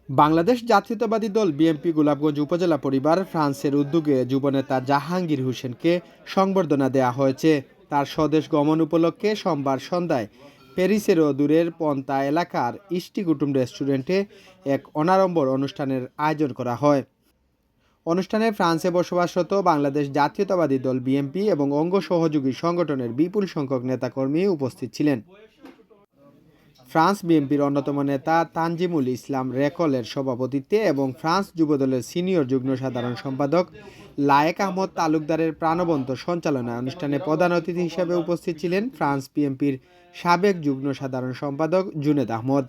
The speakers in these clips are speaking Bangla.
বাংলাদেশ জাতীয়তাবাদী দল বিএনপি গোলাপগঞ্জ উপজেলা পরিবার ফ্রান্সের উদ্যোগে যুবনেতা জাহাঙ্গীর হোসেনকে সংবর্ধনা দেয়া হয়েছে। তার স্বদেশ গমন উপলক্ষে সোমবার সন্ধ্যায় প্যারিসের দূরের পন্তা এলাকার ইষ্টি কুটুম রেস্টুরেন্টে এক অনাড়ম্বর অনুষ্ঠানের আয়োজন করা হয়। অনুষ্ঠানে ফ্রান্সে বসবাসরত বাংলাদেশ জাতীয়তাবাদী দল বিএনপি এবং অঙ্গ সহযোগী সংগঠনের বিপুল সংখ্যক নেতাকর্মী উপস্থিত ছিলেন। ফ্রান্স বিএনপির অন্যতম নেতা তানজিমুল ইসলাম রেকলের সভাপতিত্বে এবং ফ্রান্স যুবদলের সিনিয়র যুগ্ম সাধারণ সম্পাদক লায়েক আহমদ তালুকদারের প্রাণবন্ত সঞ্চালনায় অনুষ্ঠানে প্রধান অতিথি হিসেবে উপস্থিত ছিলেন ফ্রান্স বিএনপির সাবেক যুগ্ম সাধারণ সম্পাদক জুনেদ আহমদ।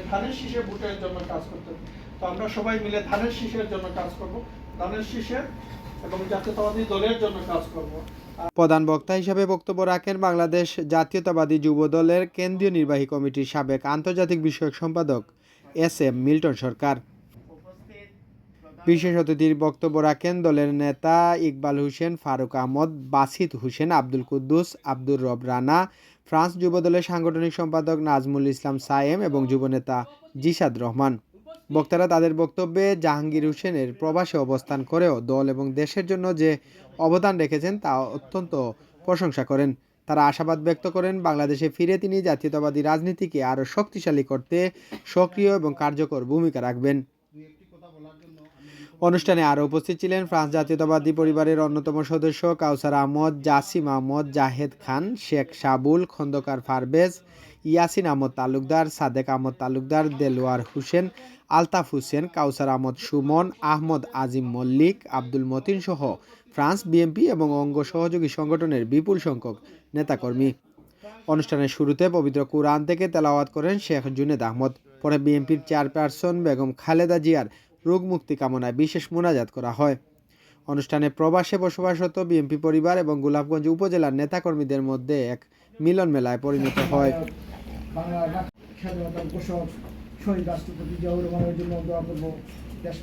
ধানের শীষে ভোটের জন্য কাজ করতে হবে। তো আমরা সবাই মিলে ধানের শীষের জন্য কাজ করব, ধানের শীষের এবং জাতীয়তাবাদী দলের জন্য কাজ করব। প্রধান বক্তা হিসেবে বক্তব্য রাখেন বাংলাদেশ জাতীয়তাবাদী যুব দলের কেন্দ্রীয় নির্বাহী কমিটির সাবেক আন্তর্জাতিক বিষয়ক সম্পাদক এস.এম. মিল্টন সরকার। বিশেষ অতিথির বক্তব্য রাখেন দলের নেতা ইকবাল হোসেন, ফারুক আহমদ, বাসিত হোসেন, আব্দুল কুদ্দুস, আব্দুর রব রানা, ফ্রান্স যুবদলের সাংগঠনিক সম্পাদক নাজমুল ইসলাম সায়েম এবং যুবনেতা জিসাদ রহমান। বক্তারা তাদের বক্তব্যে জাহাঙ্গীর হোসেনের প্রবাসে অবস্থান করেও দল এবং দেশের জন্য যে অবদান রেখেছেন তা অত্যন্ত প্রশংসা করেন। তারা আশাবাদ ব্যক্ত করেন বাংলাদেশে ফিরে তিনি জাতীয়তাবাদী রাজনীতিকে আরও শক্তিশালী করতে সক্রিয় এবং কার্যকর ভূমিকা রাখবেন। অনুষ্ঠানে আরও উপস্থিত ছিলেন ফ্রান্স জাতীয়তাবাদী পরিবারের অন্যতম সদস্য কাউসার আহমদ, জাসিম আহমদ, জাহেদ খান, শেখ সাবুল, খন্দকার পারভেজ, ইয়াসিন আহমদ তালুকদার, সাদেক আহমদ তালুকদার, দেলোয়ার হোসেন, আলতাফ হোসেন, কাউসার আহমদ সুমন, আহমদ আজিম মল্লিক, আব্দুল মতিন সহ ফ্রান্স বিএনপি এবং অঙ্গ সহযোগী সংগঠনের বিপুল সংখ্যক নেতাকর্মী। অনুষ্ঠানের শুরুতে পবিত্র কুরআন থেকে তেলাওয়াত করেন শেখ জুনেদ আহমদ। পরে বিএনপির চেয়ারপারসন বেগম খালেদা জিয়ার রোগ মুক্তি কামনায় বিশেষ মোনাজাত করা হয়। অনুষ্ঠানে প্রবাসে বসবাসরত বিএনপি পরিবার এবং গোলাপগঞ্জ উপজেলার নেতাকর্মীদের মধ্যে এক মিলন মেলায় পরিণত হয়। শহীদ রাষ্ট্রপতি জিয়াউর রহমানের জন্য দোয়া করব। দেশ